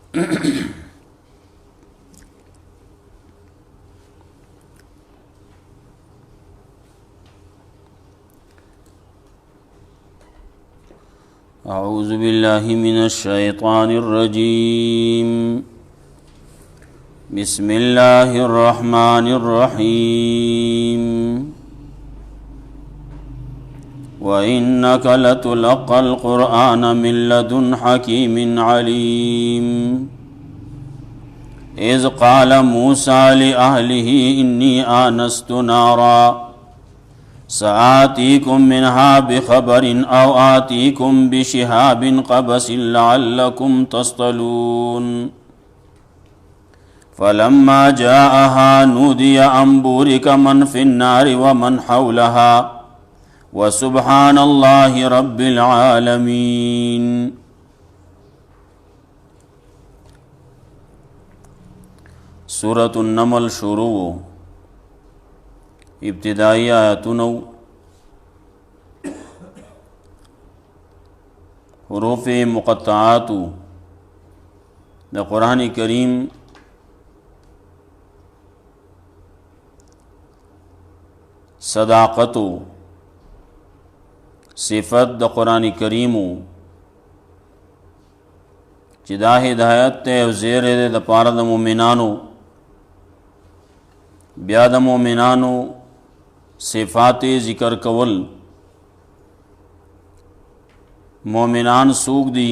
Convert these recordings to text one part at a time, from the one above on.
أعوذ بالله من الشيطان الرجيم بسم الله الرحمن الرحيم وإنك لتلقى القرآن من لدن حكيم عليم إذ قال موسى لأهله إني آنست نارا سآتيكم منها بخبر أو آتيكم بشهاب قبس لعلكم تصطلون فلما جاءها نودي أن بورك من في النار ومن حولها وسبحان الله رب العالمين. سورة النمل شروع ابتدائی آیاتونو حروف مقطعاتو دا قرآن کریم صداقتو صفت دا قرآن کریمو چی دا ہدایت تے او زیر دے دا پارا دا مومنانو بیا دا مومنانو صفات ذکر کول. مومنان سوک دی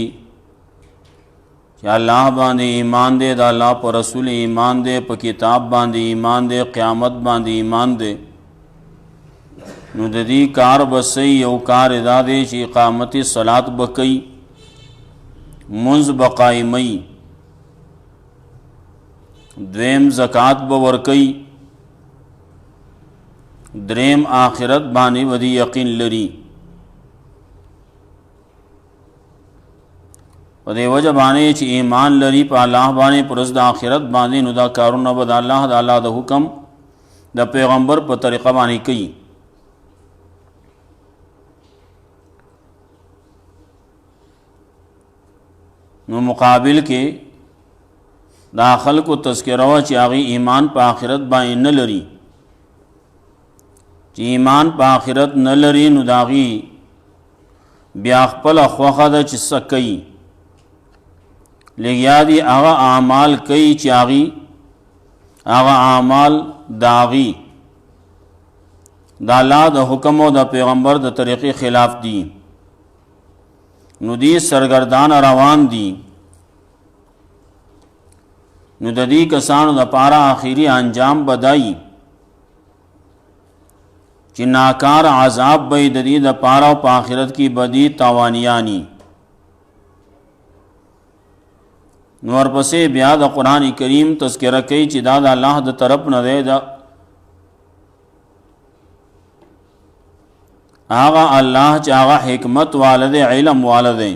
کہ اللہ باندے ایمان دے دا اللہ پر رسول ایمان دے پا کتاب باندے ایمان دے قیامت باندے ایمان دے نو دی کار بسی او کار ادا دے چی اقامت صلاة بکی منز بقائمی دویم زکاة بورکی دریم آخرت بانی ودی یقین لری ودی وجہ بانے چی ایمان لری پا اللہ بانے پرز دا آخرت بانے نو دا کارون بدا اللہ دا حکم دا پیغمبر پا طریقہ بانے کئی. نو مقابل کے دا خلق و تذکرہ چی آغی ایمان پا آخرت بانے نلری چی ایمان پا آخرت نلری نو داغی بیا خپل خوخه دا چی سکی لگیا دی آغا اعمال کئی چی آغی آغا اعمال داغی دا اللہ دا حکم و دا پیغمبر دا طریقی خلاف دی نو دی سرگردان روان دی نو دا دی کسانو دا پارا آخری انجام بدائی چی ناکار عذاب بی دی دا پارا و پا آخرت کی بدی تاوانیانی. نور پسے بیا دا قرآن کریم تذکرہ کئی چی دا اللہ دا طرف نہ دے دا آغا اللہ چی آغا حکمت والدے علم والدے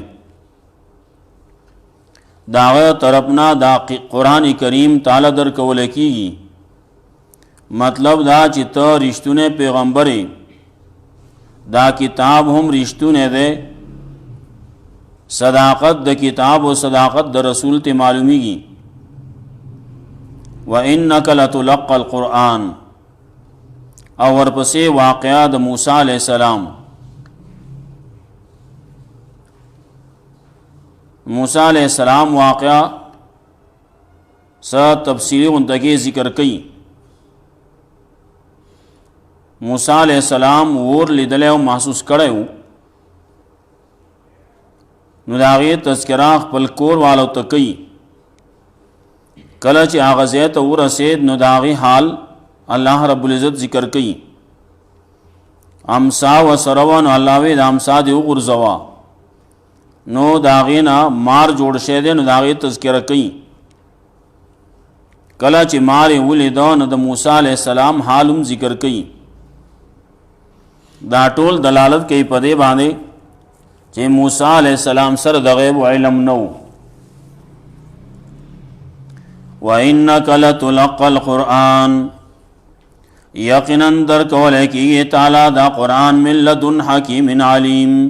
داغی طرفنا دا قرآن کریم تعالی در کولکی گی مطلب دا چی تا رشتون پیغمبری دا کتاب ہم رشتون دے صداقت دا کتاب و صداقت دا رسول تی معلومی گی. وَإِنَّكَ لَتُلَقَّ الْقُرْآنِ اور پسے واقعہ دا موسیٰ علیہ السلام. موسیٰ علیہ السلام واقعہ سا تفصیلی انتگی ذکر کئی. موسیٰ علیہ السلام وور لیدلے و محسوس کرے ہو نو داغی تذکرہ خپل کور والو تکی کلچ آغازیت و رسید نو داغی حال اللہ رب العزت ذکر کئی. امسا و سروان اللہ وید امسا دیو غرزوا نو داغینا مار جوڑ شیدے نو داغی تذکرہ کئی کلچ ماری ولیدو نو دا موسیٰ علیہ السلام حالم ذکر کئی. دا ټول دلالت کئی پدے باندے چی موسیٰ علیہ السلام سر دا غیب و علم نو. وَإِنَّكَ لَتُلَقَّ الْقُرْآنِ یقیناً در کولے کی یہ تعالی دا قرآن من لدن حکیم علیم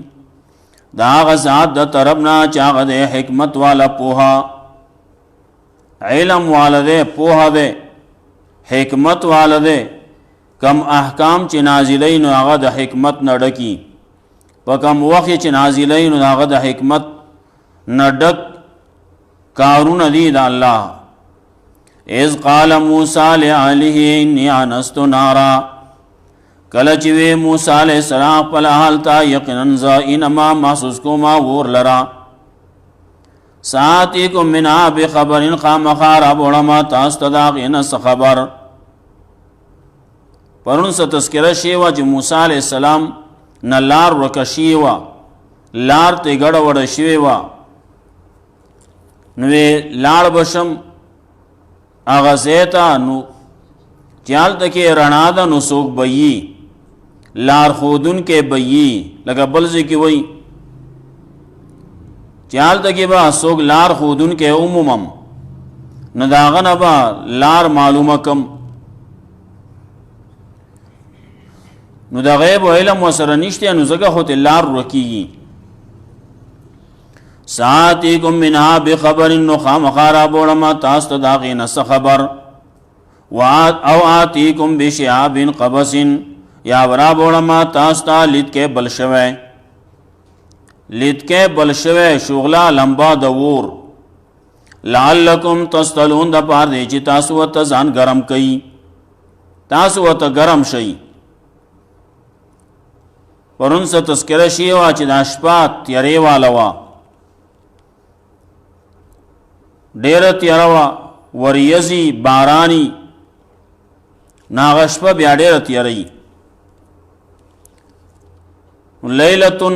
دا غزات دا طرفنا چاغ دے حکمت والا پوہا علم والده پوهه ده حکمت والده کم احکام چې نازلې نو هغه د حکمت نه ډکی په کم وخت چې نازلې نو هغه د حکمت نه ډک کارونه دي د الله. اذ قال موسی لأهله انی آنست نارا کله چې وی موسی علیہ السلام په حال تا یقینا انما محسوس کوما ور لرا ساتیکم منها بخبر خامخار ابوړما تاسو ته دا غینه خبر پرون څه تذکرہ شیوا چې موسی علیہ السلام نه لار ورکشیوا لار ته ګډ وډ شیوا نو لار بشم اغه زیتا نو چال تکي رڼا ده نو سوق بئی لار خودن کې بئی لکه بلځي کې وای چال تکي با سوق لار خودن کې عمومم نه داغه نه با لار معلومه کم نو د غیب علم وسره نشته نو زګه هوت لار رکیږي. ساتیکم منها بخبر نو خامخارا بوړما تاسو ته دا غینه خبر او آتیکم بشعاب قبس یا ورا بوړما تاسو ته لید کې بلشوي لید کې بلشوي شغلا لمبا د ور لعلکم تصطلون د پار دی چې تاسو ته ځان ګرم کړي تاسو ته ګرم شي. پرون څه تذکرہ شی وا چې د شپه تیارې والوا ډېر تیاروا وریزي بارانی ناغشپه بیا ډېر تیارې لیلتن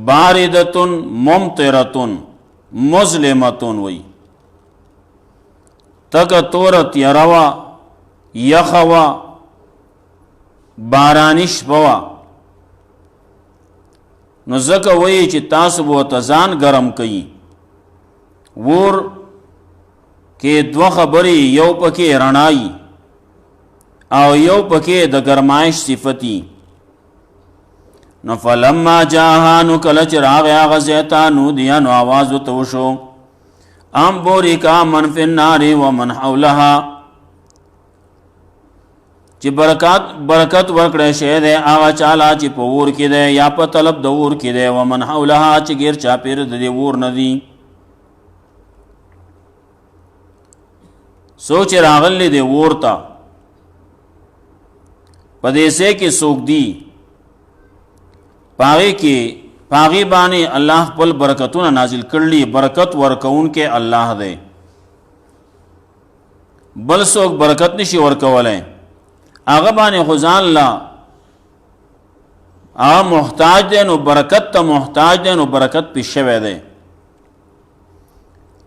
باردتن ممطرتن مظلمتن وی تک تور تیاروا یخوا بارانش بوا نو زکه وی چې تاسو به تزان ګرم کړي ور کې دوه خبرې یو پکې رڼای او یو پکې د ګرمایش صفتی. نو فلما جاءها نو کله چې راغی هغه زیتا نو دیا نو आवाज وته شو ام بوریکا من فی النار ومن حولها چې برکت ورکړې شه ده هغه چاله چې په ور کې ده یا په طلب د ور کې ده ومن حولها چې غیر چا پیر د ور ندي سوچ راغلی دی ورتا پدیسے کې سوک دی پاغي کې پاغي باندې الله خپل برکتونه نازل کړلی برکت ورکون کې الله دی بل سوک برکت نشي ورکولای هغه باندې خدان لا محتاج دی نو برکت ته محتاج دی نو برکت پښه دی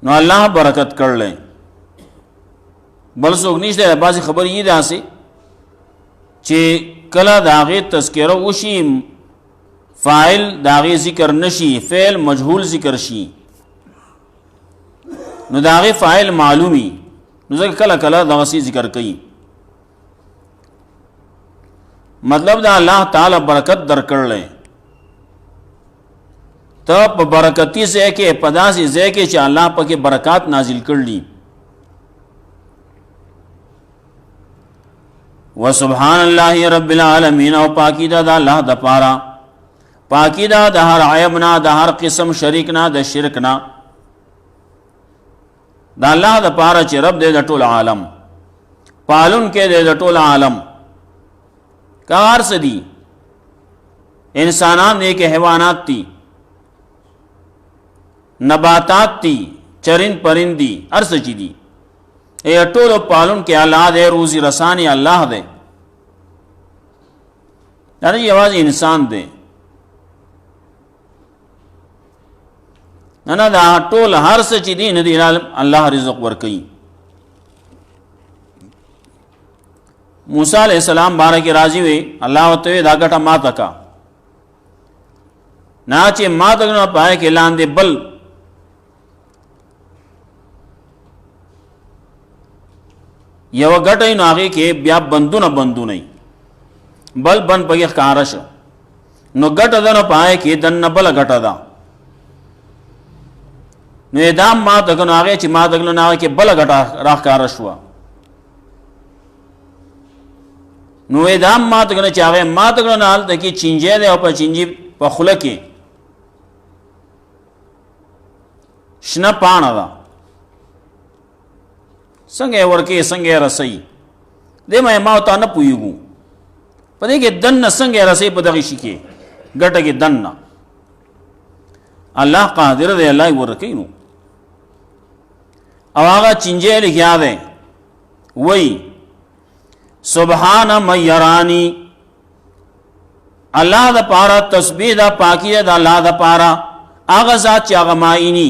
نو الله برکت کړل بل څوک نشته. بعضی خبر یې داسې چې کله داغه تذکره وشي فاعل داغه ذکر نشي فعل مجهول ذکر شي نو داغه فاعل معلومي نو ځکه کله کله دغه ذکر کوي مطلب دا الله تعالی برکت درکړل ته په برکتی ځای کې پداسي ځای کې چې الله پکې برکات نازل کړلی وسبحان الله رب العالمین او پاکی دا الله د پارا پاکی دا د هر عیب نه د هر قسم شریک نه د شرک نه دا الله د پارا چې رب دې د ټول عالم پالون کې دې د ټول عالم کار سدي انسانان دې کې حیوانات دي نباتات دي چرند پرندي ارس چي دي اے ټول پالون کې الله دې روزي رساني الله دې دا نه یوازې انسان دې نه دا ټول هر څه چې دي نه دي الله رزق ورکړي. موسی علیہ السلام بارک راضی وي الله وتعالى دا ګټه ما تکا نه چې ما دغه پای کې لاندې بل یو ګټه نه هغه کې بیا بندونه بل بن پګه ښکارش نو ګټه ده نه پای کې دنه بل ګټه ده نو اعدام ما تکنو هغه چې ما تکلو نه هغه کې بل غټه راخکاره شو نو اعدام ما تکنو چې هغه ما تکلو نه حالت کې چینجه ده او په چینجی په خوله کې شنه پاڼه ده څنګه ورکه څنګه رسي دې ما ته نه پویګو په دې کې دن څنګه رسي په دغه شي کې ګټه کې دن الله قادر دی الله ورکه نو او هغه چینجه لګیا ده وای سبحان من یرانی الله د پاره تسبیح دا پاکی دا الله د پاره هغه ذات چې هغه ماینی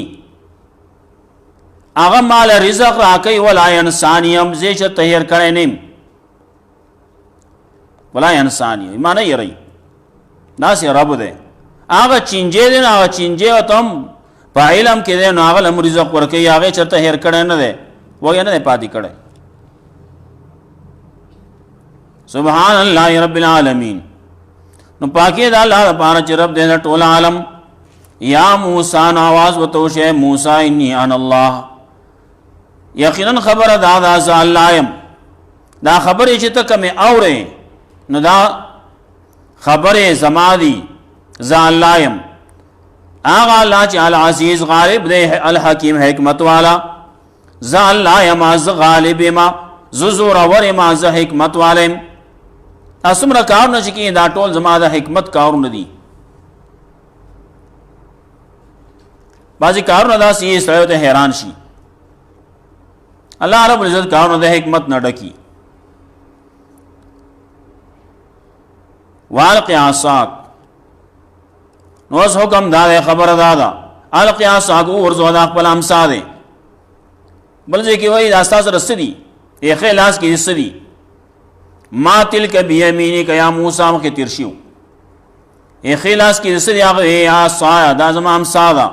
هغه مال رزق راکې ولا انسانی هم زه چې تهیر کړي نیم ولا انسانی ایمان یې ری ناس رب ده هغه چینجه دي هغه چینجه او تم په علم کې ده نو هغه لم رزق ورکې هغه چرته هیر کړي نه ده وګه نه پاتې کړي سبحان الله رب العالمین نو پاکی دا الله لپاره چې رب دې ټول عالم یا موسی نو आवाज وتوشه موسی انی ان الله یقینا خبر دا ز الله یم دا خبرې چې ته کومه اورې نو دا خبرې زمادي ز الله یم هغه الله چې العزیز غالب دی الحکیم حکمت والا ز الله یم از غالب ما زور اور ما ز حکمت والم اسمره کارونه چې کې دا ټول زما د حکمت کارونه دي بعضی کارونه دا سي سره ته حیران شي الله رب العزت کارونه د حکمت نه ډکی والقي عصاك نوز حکم دا خبر دادا القي عصاك ورزو دا خپل امسا ده بل ځکه وای دا تاسو رسدي یې خلاص کې رسدي ما تلک بیمینک یا موسی مخ ترشیو ای خلاص کی رسل یا صا دا زمام صادا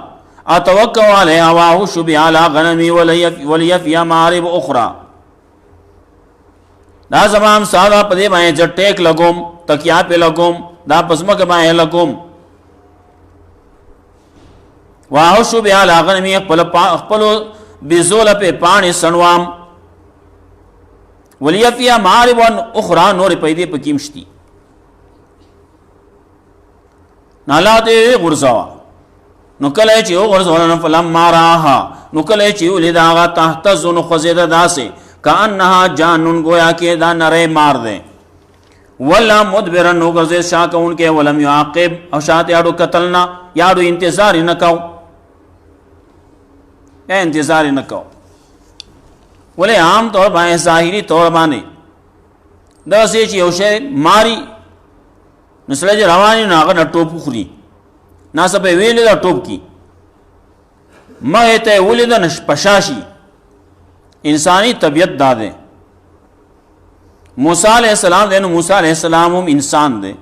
اتوکل علیها واهش بعلى غنمی وليف یا معارب اخرى دا زمام صادا پدې باندې جټیک لګوم تکیا په لګوم دا پسمک باندې لګوم واهش بعلى غنمی خپل بزول په پانی سنوام ولیفیا معارب اخرى نور پیدې پکیمشتي نالاته غرزوا نو کله چې غرزوا فلم ماراها نو کله چې ولدا تحت زن خزیده داسه کانها جانن گویا کې دا نره مار ده ولا مدبرن نو غزه شاکون کې ولم يعاقب او شاته اډو قتلنا یاډو انتظار نه کاو انتظار نه کاو ولې عام طور باندې ظاهري طور باندې دا سې چې یو شی ماری نسله رواني نه هغه ټوپ خوري ناسه په ویلې دا ټوپ کی مې ته ولید نش پشاشي انساني طبيعت دا ده موسی عليه السلام دنه موسی عليه السلام هم انسان ده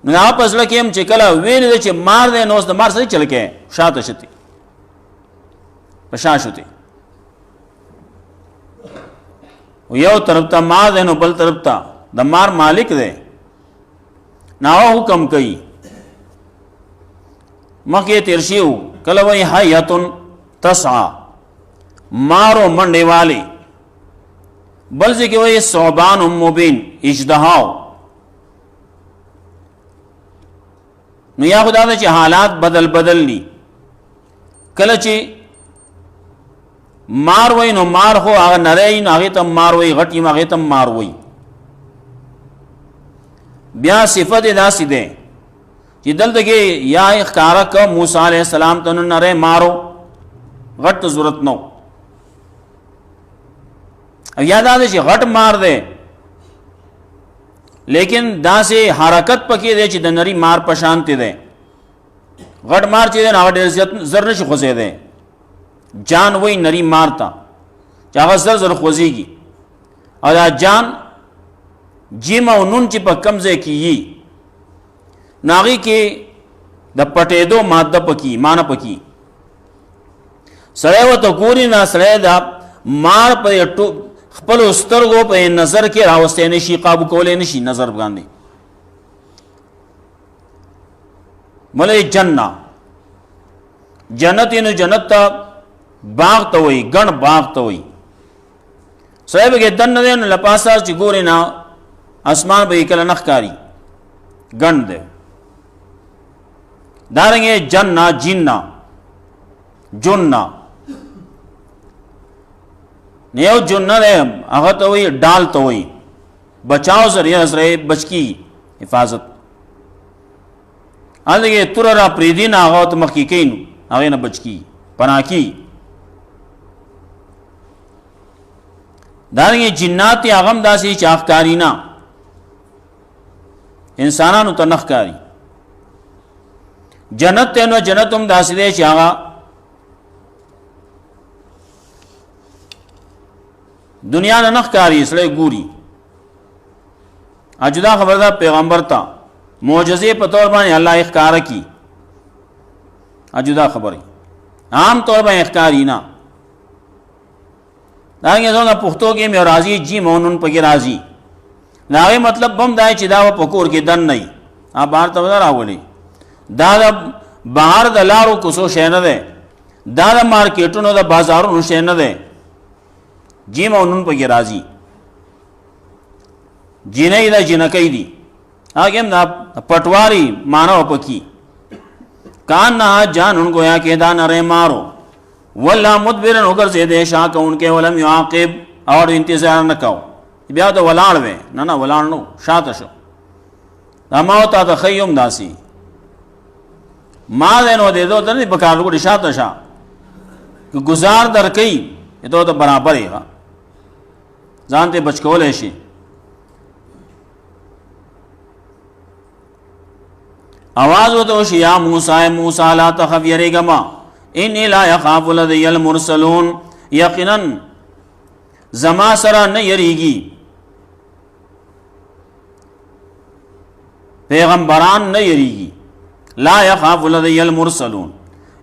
نو په اصل کې هم چې کله ویلې چې مار ده نو د مار سره چل کې شاته شتي پشاشوتي یو طرف ته مار ده نو بل طرف ته د مار مالک ده نو حکم کوي مکه ترشیو کله وای حیاتن تسعى مارو منډه والی بل ځکه وای صوبان مبین اجدهاو نو یا خدای چې حالات بدل ني کله چې مار وای نو مار خو هغه نری نه هغه ته مار وای غټي ما هغه ته مار وای بیا صفت داسې ده چې دلته کې یا اخکارا ک موسی عليه السلام ته نری مارو غټ ضرورت نو او یاد آده چې غټ مار ده لیکن داسې حرکت پکې ده چې د نری مار په شان ته ده غټ مار چې نه ډېر زر نشي خوځي ده جان وای نری مارتا چې هغه زر خوځيږي او دا جان جیم او نون چې په کمزې کې یي ناغي کې د پټېدو ماده پکې مان پکې سړی وته ګوري نه سړی دا مار په خپل سترګو په نظر کې راوستې نشي قابو کولې نشي نظر باندې ملې جنہ جنت نو جنت ته باغ ته وای، ګڼ باغ ته وای. سړی به کې دننه دی نو له پاسه چې ګورې نه اسمان به یې کله نه ښکاري، ګڼ دی. دارنګې جنه جنه جنه نیو جنه دی هغه ته وایي ډال ته وایي، بچاو ذریعه سره بچ کی حفاظت. هلته کې توره را پرېږدي نه هغه ته مخکې کوي نو هغې نه بچ کی پناه کی. دارنګې جنات یې هغه هم داسې چې ښکاري نه، انسانانو ته نه ښکاري. جنت ته نو جنت هم داسې دی چې هغه دنیا نه نه ښکاري، سړی ګوري. اجدا خبر ده پیغمبر ته معجزې په طور باندې الله یې ښکاره کي، اجدا خبرې عام طور باندې ښکاري نه. دارنګې زموږ پښتو کې مې راځي جی مونون پکې راځي، د هغې مطلب به هم دا چې دا په کور کې دن نه وي، بهر ته نه راولي. دا د بهر د لارو کوڅو شی نه دی، دا د مارکیټونو د بازارونو شی نه دی. جیم او نون پکې راځي، جینۍ د جنکۍ دي، هغې هم دا پټواري مانا پکې. کان نہ جانن گویا کہ دا نرے مارو واللہ مدبرن وګرځېدی شا کوونکی ولم یعاقب اور انتظار نه کو. بیا د ولاړ وې نه ولاړ نو شاته شو. دا ما او تا ته ښیي هم داسې ما دی نو دې دو ته نه پکار وګړي شاته شا که ګزار در کوي دو ته برابر یې ځان ته بچ کولی شي. آواز ورته وشي یا موسی موسی لا تخف یریږه ما انی لا یخاف لدی المرسلون، یقینا زما سره نه یریږي پیغمبران نه یریږي. لا یخاف لدی المرسلون،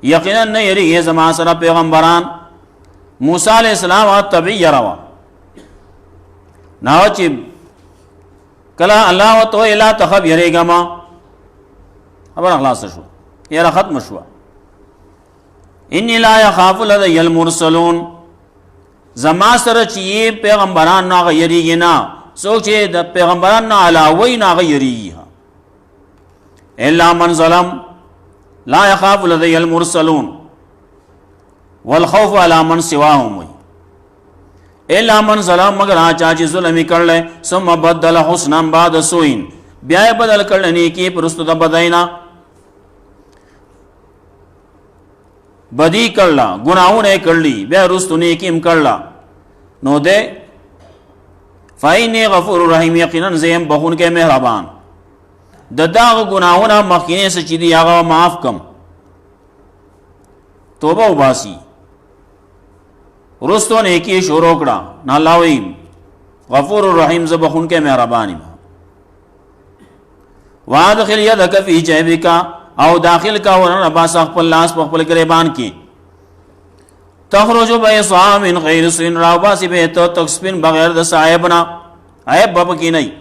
یقینا نه یریږي زما سره پیغمبران. موسی علیہ السلام طبیعي یروا نو چې کله الله وتو لا تخف یریږه ما خبر اخلاص شو، یاره ختم شو. انی لا یخاف لدی المرسلون، زما سره چې پیغمبران نه غیریږي نه، څوک چې د پیغمبران نه علاوه نه غیریږي. الا من ظلم لا یخاف لدی المرسلون والخوف على من سواهم، الا من ظلم مگر آچا چې ظلم کړل ثم بدل حسنا بعد سوء، بیا بدل کړل نیکی پرستو د بداینا. بدی کړلا ګناہونه کړلی بیا رستو نیکی هم کړلا نو دے فإني غفور رحیم، یقینا زیم بخون کې مهربان. د داغ ګناہونه مخکینه څه چې دی هغه معاف کم، توبه وباسي، رستو نیکی شروع کړه نه الله وی غفور رحیم ز بخون کې مهربان. وادخل یدک فی جیبک، او داخل کا ورنه باس خپل لاس په خپل گریبان کې. تخرج بیضاء من غیر سوء، راو باسی به تو تکسبین بغیر د صاحبنا عیب باب کې نه.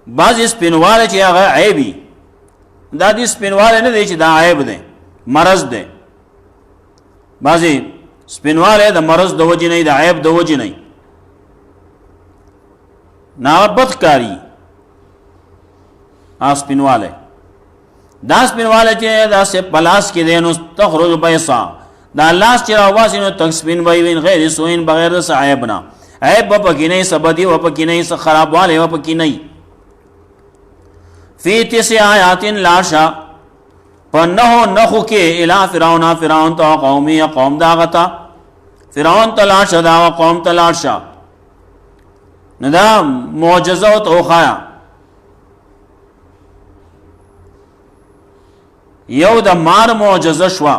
بعض سپینواله چې هغه عیبی دا دې سپینواله نه دی چې دا عیب دی، مرض دی. بعضی سپینواله د مرض د وجې نه، د عیب د وجې نه، نابت کاری سپینواله. دا سپینواله چې دا سه پلاس کې دی نو تخرج بیضاء، دا لاس چې راواسي نو تکسبین وی من غیر سوء بغیر د صاحبنا، عیب په کې نه، سبدی و په کې نه، څه خرابواله و په کې نه. فی 9 آیات لاشا پنہو نخو کے الى فرعون تا قومی قوم داغتا، فرعون تلاشا دا قوم تلاشا ندا معجزہ و توخایا. یو دا مار معجزہ شوا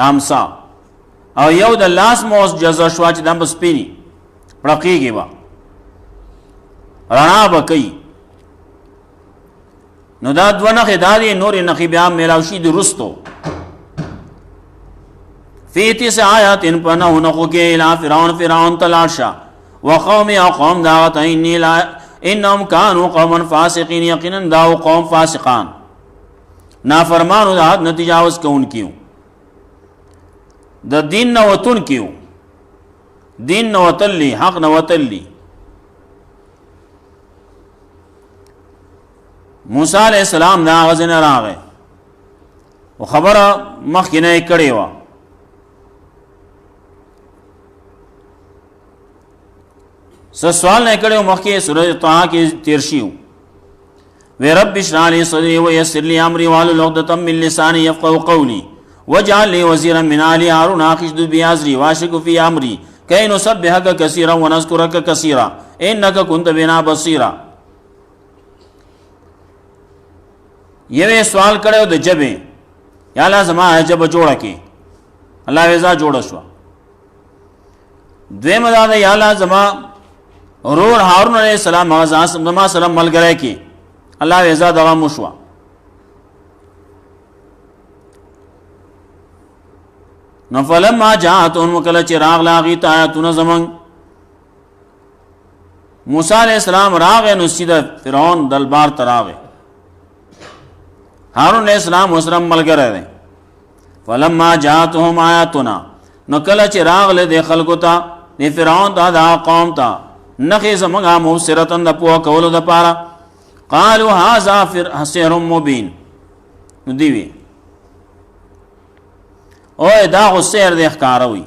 امسا، او یو دا لاس معجزہ شوا چی دم بسپینی پڑکی گی با رنا بکی. نو دا دو نخی دادی نور نخی بیام میلاوشی دی رستو. فی 9 آیات ان پنہو نخو کے الہ فرعون تلاشا وقومی قوم داغتا انہم کانو قوما فاسقین، یقینا داو قوم فاسقان. نافرمانو د حد نه تجاوز کوونکي د دین نه وتونکي دین نه وتلی حق نه وتلی. موسی علیہ السلام دا غزن راغی او خبره مخکې نه کړې وه. څه سوال نه کړی و مخکې سورۃ طه کې تیر شي وی رب اشرح لي صدري ويسر لي امري واحلل عقدة من لساني يفقهوا قولي واجعل لي وزيرا من اهلي هارون اخشد بأزري واشركه في امري كي نسبحك كثيرا ونذكرك كثيرا انك كنت بنا بصيرا. یوه سوال کړو د جبه یا الله زما جبه جوړه کې الله وزا جوړه شو. دویم دا یا الله زما ورور هارون علیہ السلام زما سره ملګری کې الله وزا دغه مشوا. نو فلما جاءتهم کله چې راغلا غی آیاتونه زمون موسی علیہ السلام راغ نو سیده فرعون دلبار تراغه. هارون علیہ السلام وسرم ملګری دی. فلما جاءتهم آیاتنا نو کله چې راغله د خلکو ته د فرعون ته د قوم ته نخې زمونږه مبصرتن د پوه کولو د پاره قالوا هذا سحر مبین. نو دی وی او دا خو سحر د ښکاروي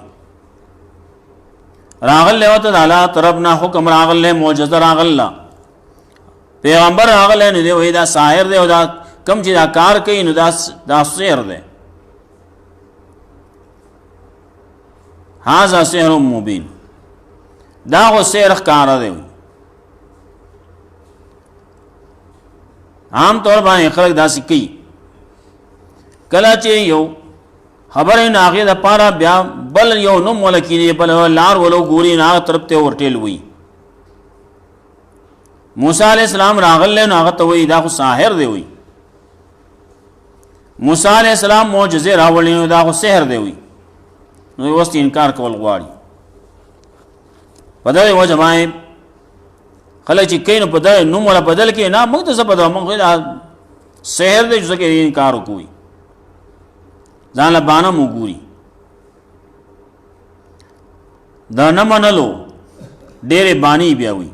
راغله وته د الله طرف نه حکم راغله معجزه راغله پیغمبر راغله نه دی وی دا ساحر دی او دا کم چې دا کار کوي نو دا سحر دی. هذا سحر مبین دا خو سحر ښکاره دی. عام طور باندې خلک داسې کوي کله چې یو خبرې ناغې د پاره بیا بل یو نوم ولکینې بل لار ولو ګوري نه طرف ته ورټیل وي. موسی علیہ السلام راغله نو هغه ته وی دا خو ساحر دی وی. موسی علیہ السلام معجزه راولې نو دا خو سحر دی وی. نو وست انکار کول غواړي په دغه وجه باندې خلک چې کین په دغه نوم ولا بدل کې نه موږ ته څه بدل موږ دا سحر دی چې انکار وکوي ځان له باندې موګوري دا نه منلو ډېرې بانی بیا وي.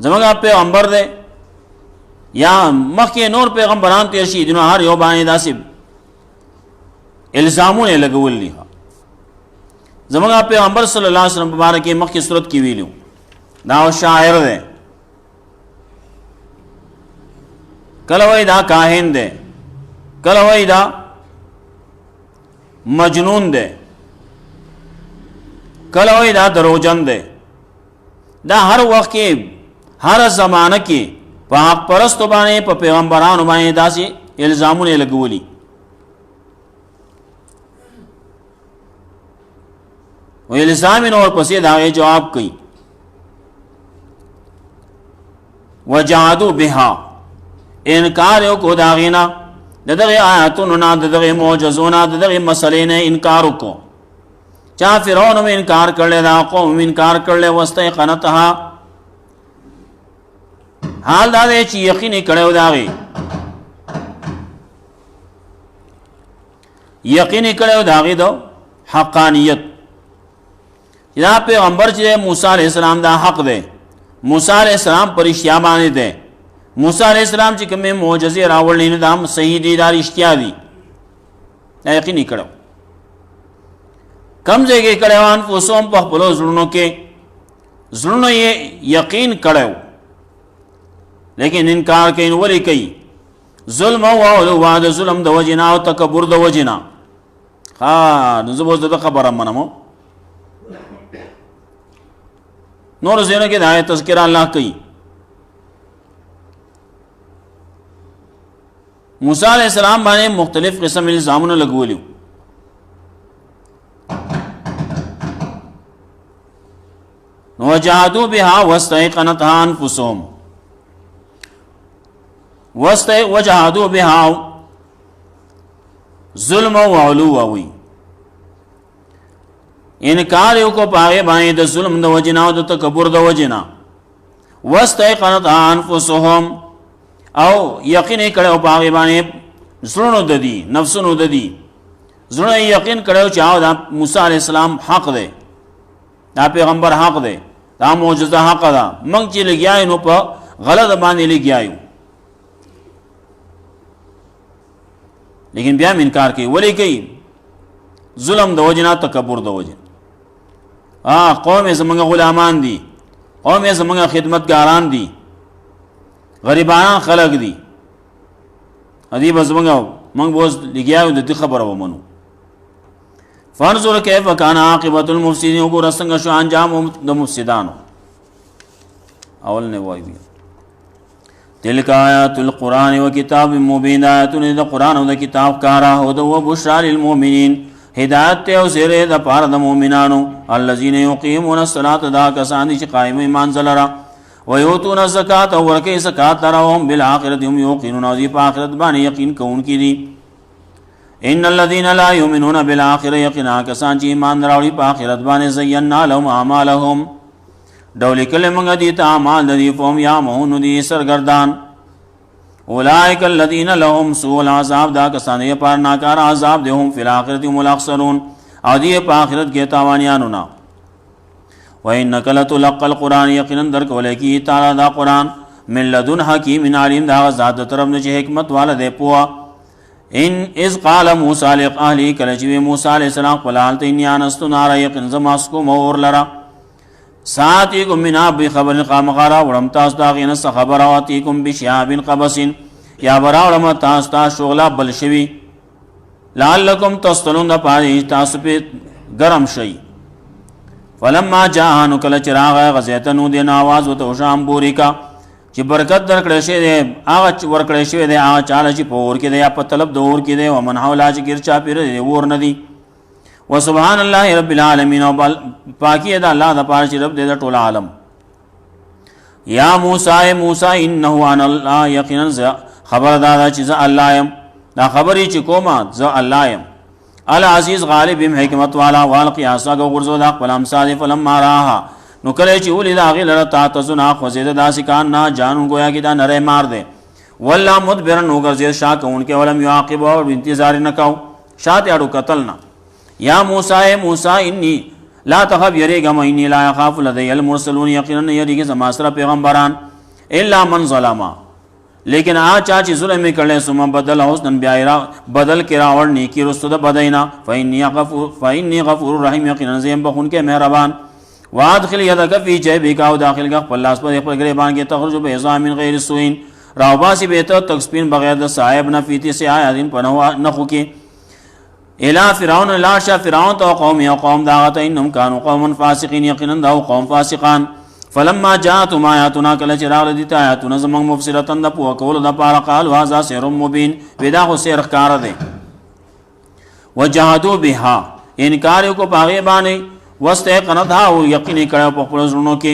زموږ پیغمبر دی یا مخکې نور پیغمبران تیر شي دنو هر یو باندې داسې الزامونه لګولي. زموږ پیغمبر صلی الله علیه وسلم مبارک مخکې صورت کې ویلو دا شاعر دی کله وای دا کاهن دی کله وای دا مجنون دی کله وای دا دروغجن دی. دا هر وخت کې هر زمانه کې په حق پرستو باندې په پیغمبرانو باندې داسې الزامونه لګولي. و الزامین اور پسې دا جواب کوي وجادو بها انکار یو کو داغینا دغه آیاتونو نه دغه معجزونو دغه مسلې نه انکار وکړو. چا فرعون هم انکار کړل دا قوم انکار کړل واستيقنتها حال دا چې یقین کړو داغي یقین کړو داغي دو حقانیت. دا پیغمبر چې موسی علیہ السلام دا حق دی موسی علیہ السلام پرشتیا باندې دی. موسی علیہ السلام چې کومه معجزې راوړلې نه دا صحیح دي دا رښتیا دي دا یقین کړو. کم ځای کې کړو ان فوسوم په خپل زړونو کې زړونو یې یقین کړو لیکن انکار کوي نو ولې کوي ظلم او وعده ظلم د وجنا او تکبر د وجنا. ها نو زه به خبره منم نور زینو کې دا تذکرہ الله کوي. موسی علیہ السلام باندې مختلف قسم الزامونه لګولیو. نو جهادو بها واستيقنتها انفسهم وجهادو بها ظلم و علو وی انکار یو کو پاگے باندې د ظلم د وجنا او د تکبر د وجنا واستيقنتها انفسهم او یقین کړو په هغه باندې زړونو د دي نفسونو د دي زړه یقین کړو چې دا موسی علی السلام حق دی دا پیغمبر حق دی دا معجزه حق ده موږ چې لګیاو نو په غلط باندې لګیاو لیکن بیا انکار کوي ولی کوي ظلم د وجنا تکبر د وجه قوم زمونږ غلامان دي قوم زمونږ خدمتګاران دي غریبان خلق دي ادي زمونږ موږ بوز لګیاو د خبره ومنو فانظر کیف کان عاقبت المفسدین وګوره څنګه شو انجام د مفسدانو اول نه وایي تلک آیات القرآن و کتاب مبین آیاتونه د قرآن او د کتاب کارا هدى و بشرا للمؤمنین هدایت ته او زیره د پاره د مؤمنانو الذين يقيمون الصلاة دا کسان چې قائم ایمان زلرا و یؤتون الزکات او ورکه زکات ترهم بالآخرة هم یوقنون او دی په آخرت باندې یقین کوونکي دي ان الذين لا يؤمنون بالآخرة یقینا کسان چې ایمان راوړي په آخرت باندې زینا لهم اعمالهم ډول کلمه دي ته اعمال دي فهم یا مون دي سرګردان اولئک الذين لهم سوء العذاب دا کسان یې پر ناکار عذاب دي هم فی الاخرة هم الاخسرون او دی په آخرت کې تاوانیانو نا وانک لتلقى القرآن یقینا در کولای کی تعالی دا قرآن من لدن حکیم علیم دا ذات طرف نه حکمت والا دی پوا ان اذ قال موسی لاهله کله چې موسی علیہ السلام قال انیانست نار یقین زماسکو مور لرا ساتیکم من ابي خبر قامغرا ورم تاسو دا غینه خبر اواتیکم بشهاب قبس یا براولم تاسو تا شغلا بل شوی لعلکم تصلون د پاره تاسو په گرم شي فلما جاء کل چراغ غزیتنو دین आवाज وته شام بوري کا چې برکت درکړې شه دی هغه ورکړې شه دی هغه چاله چې پور کې دی یا په طلب دور کې دی ومن حولا چې ګر چا پیر دی ور ندي وسبحان الله رب العالمین او پاکی دا الله د پاره چې رب دې د ټول عالم یا موسی انه ان الله یقینا خبردار چې ز الله يم دا خبرې چې کومه ز الله يم العزیز غالب حکمت والا والقیاسا غرزو دا خپل امثال فلما راها نو کله چې ولې دا غیل رتا تزنا خوزید داس کان نا جان گویا کی دا نره مار دے والله مدبرن نو غرزید شا کون کې ولم یعاقب او انتظار نکاو شات اړو قتلنا یا موسی انی لا تخف یریګم انی لا اخاف لدی المرسلون یقینا یریګ زما سره پیغمبران الا من ظلم لیکن چا چې ظلم کړي سم بدل حسن بیا بدل کې راوړ نیکی رسو د بدینا فإني غفور رحیم یقینا زم بخون کې مهربان وادخل یدک فی جیبک او داخل کا خپل لاس پر خپل گریبان کې تخرج به من غیر سوین راوباسی به ته تکسپین بغیر د صاحب نه فیتی سے آیا دین پنو نخو کې الی فرعون لا شا فرعون تو قوم یا قوم داغت انهم كانوا قوم فاسقین یقینا دا قوم فاسقان فلما جاءتهم آیاتنا کله چراغ دي آیاتنا زمون مفسرتن د پو کول د پاره قال هذا سحر مبین ودا خو سحر کار ده وجحدوا بها انکار کو پاغه باندې واستيقنتها او یقین کړه په خپل زړونو کې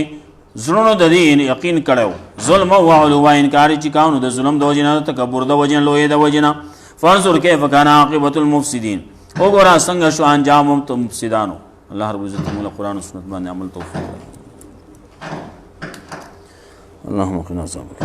زړونو د دې یقین کړه ظلم او علو انکار چې کاونو د ظلم د وجنه تکبر د وجنه لوی د وجنه فانظر كيف كان عاقبة المفسدين وګورا څنګه شو انجام تم مفسدانو الله رب عزت موږ قرآن او سنت باندې عمل توفیق اللهم قنا عذابك